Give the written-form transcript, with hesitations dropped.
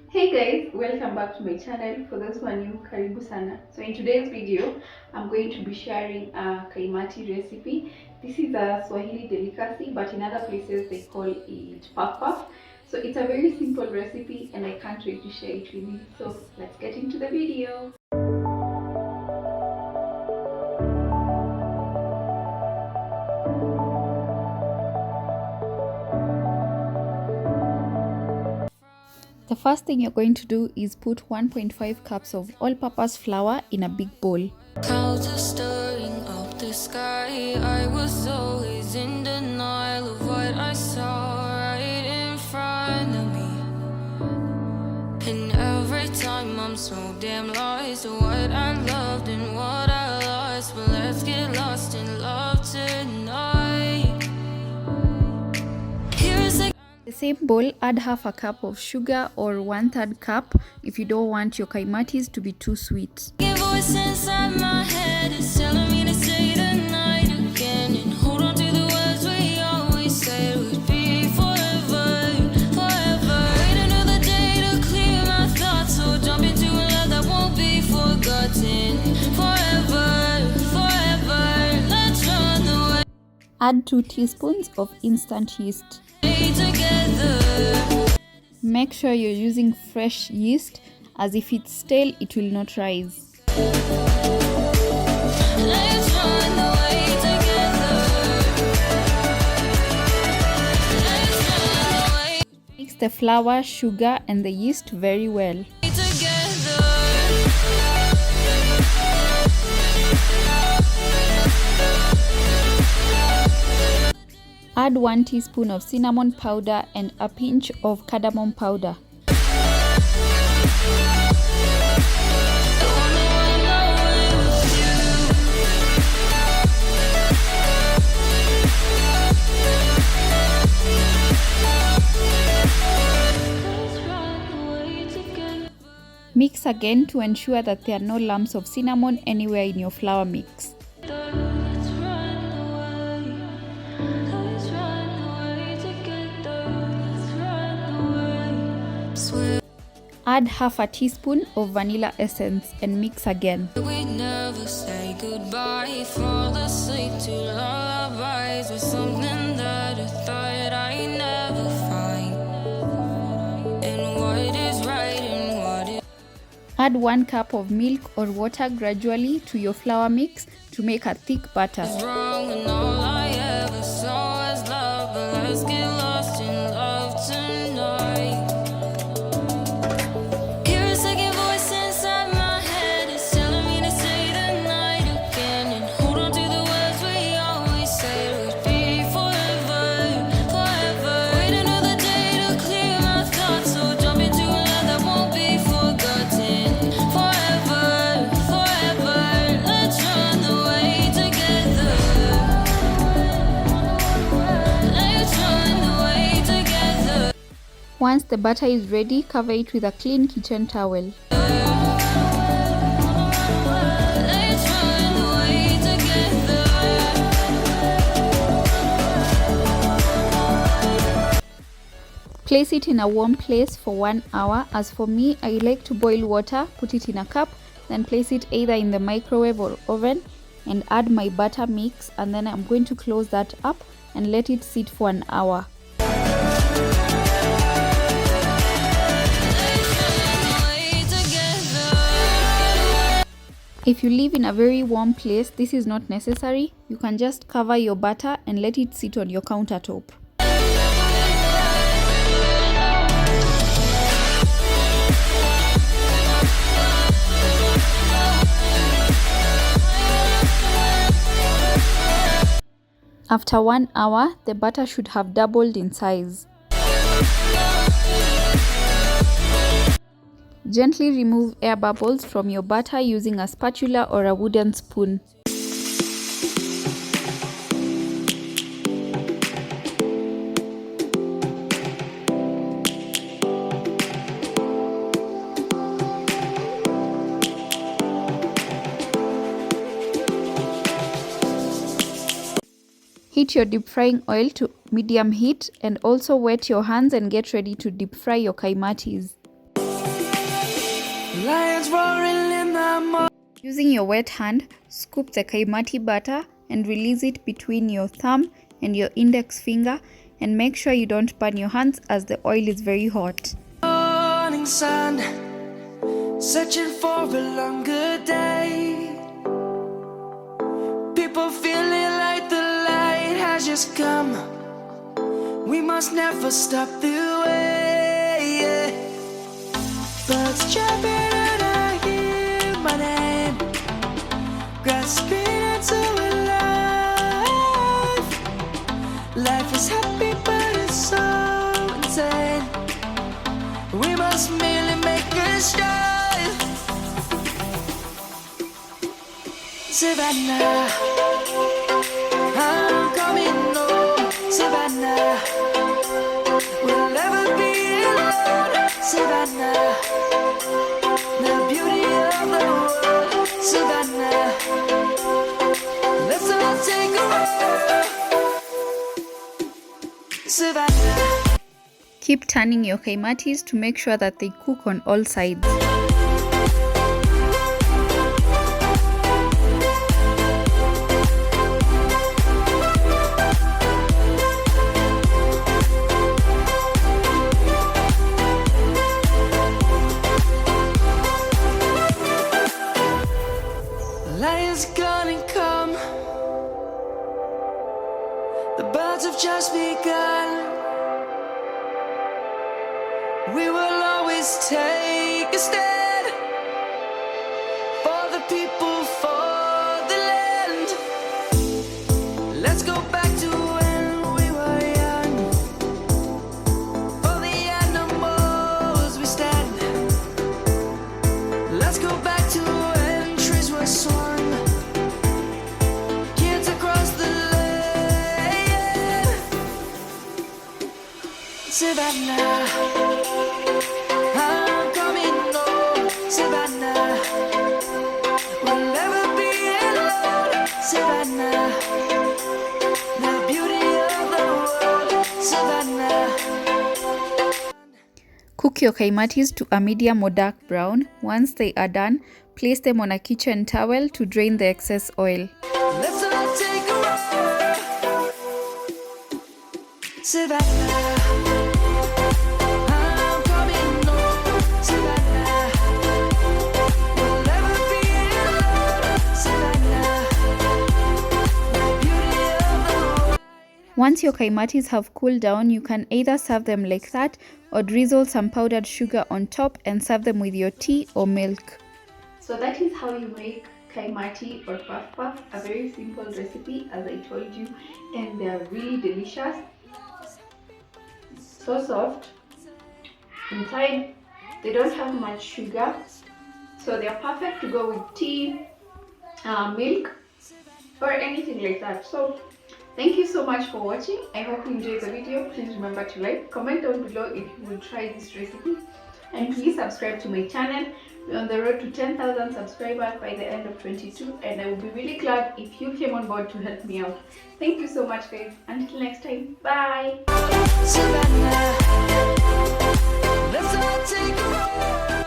Hey guys, welcome back to my channel. For those who are new, karibu sana. So in today's video, I'm going to be sharing a Kaimati recipe. This is a Swahili delicacy, but in other places they call it puff puff. So it's a very simple recipe and I can't wait to share it with you. So let's get into the video. The first thing you're going to do is put 1.5 cups of all-purpose flour in a big bowl. Clouds are stirring up the sky. I was always in denial of what I saw right in front of me. And every time I'm so damn lost to what I loved and what I lost. But let's get lost in love tonight. The same bowl, add half a cup of sugar or 1/3 cup if you don't want your kaimatis to be too sweet. Voice inside my head is telling me to say tonight again and hold on to the words we always said would be forever, forever. Wait another day to clear my thoughts, so jump into a love that won't be forgotten. Forever, forever, let's run away. Add 2 teaspoons of instant yeast. Make sure you're using fresh yeast, as if it's stale it will not rise. Let's run away together. Let's run away. Mix the flour, sugar and the yeast very well. Add 1 teaspoon of cinnamon powder and a pinch of cardamom powder. Mix again to ensure that there are no lumps of cinnamon anywhere in your flour mix. Add half a teaspoon of vanilla essence and mix again. We never say goodbye, fall asleep to lullabies with something that I thought I'd never find. And what is right and what is... Add 1 cup of milk or water gradually to your flour mix to make a thick batter. wrong and all I ever saw was love, but let's get lost in love tonight. Once the batter is ready, cover it with a clean kitchen towel. Place it in a warm place for 1 hour. As for me, I like to boil water, put it in a cup, then place it either in the microwave or oven and add my butter mix, and then I'm going to close that up and let it sit for 1 hour. If you live in a very warm place, this is not necessary. You can just cover your batter and let it sit on your countertop. After 1 hour, the batter should have doubled in size. Gently remove air bubbles from your batter using a spatula or a wooden spoon. Heat your deep frying oil to medium heat and also wet your hands and get ready to deep fry your kaimatis. Lions roaring in the morning. Using your wet hand, scoop the kaimati batter and release it between your thumb and your index finger, and make sure you don't burn your hands as the oil is very hot. Morning sun, searching for a longer day. People feeling like the light has just come. We must never stop the way. Birds chirping and I hear my name, grasping into a life. Life is happy but it's so insane. We must merely make a strive. Savannah, I'm coming home. Savannah, we'll never be alone. Savannah, the beauty of the world. Savannah, let's all take a walk. Savannah. Keep turning your kaimatis to make sure that they cook on all sides. Lion's gonna come. The birds have just begun. We will always take a stand for the people, for the land. Let's go back to when we were young. For the animals we stand. Let's go back to when trees were swung. Kids across the land. Savannah, I'm coming home. Savannah, we'll never be alone. Savannah, the beauty of the world. Savannah. Cook your kaimatis to a medium or dark brown. Once they are done, place them on a kitchen towel to drain the excess oil. Let's all take a walk. Savannah, I'm coming home. Savannah, we'll never be alone. Savannah, the beauty of the world. Once your kaimatis have cooled down, you can either serve them like that or drizzle some powdered sugar on top and serve them with your tea or milk. So that is how you make kaimati or puff puff, a very simple recipe as I told you, and they are really delicious. So soft. Inside they don't have much sugar, so they are perfect to go with tea, milk or anything like that. So thank you so much for watching. I hope you enjoyed the video. Please remember to like, comment down below if you will try this recipe, and please subscribe to my channel. We're on the road to 10,000 subscribers by the end of 22, and I will be really glad if you came on board to help me out. Thank you so much guys. Until next time, bye. Savannah, let's all take a walk.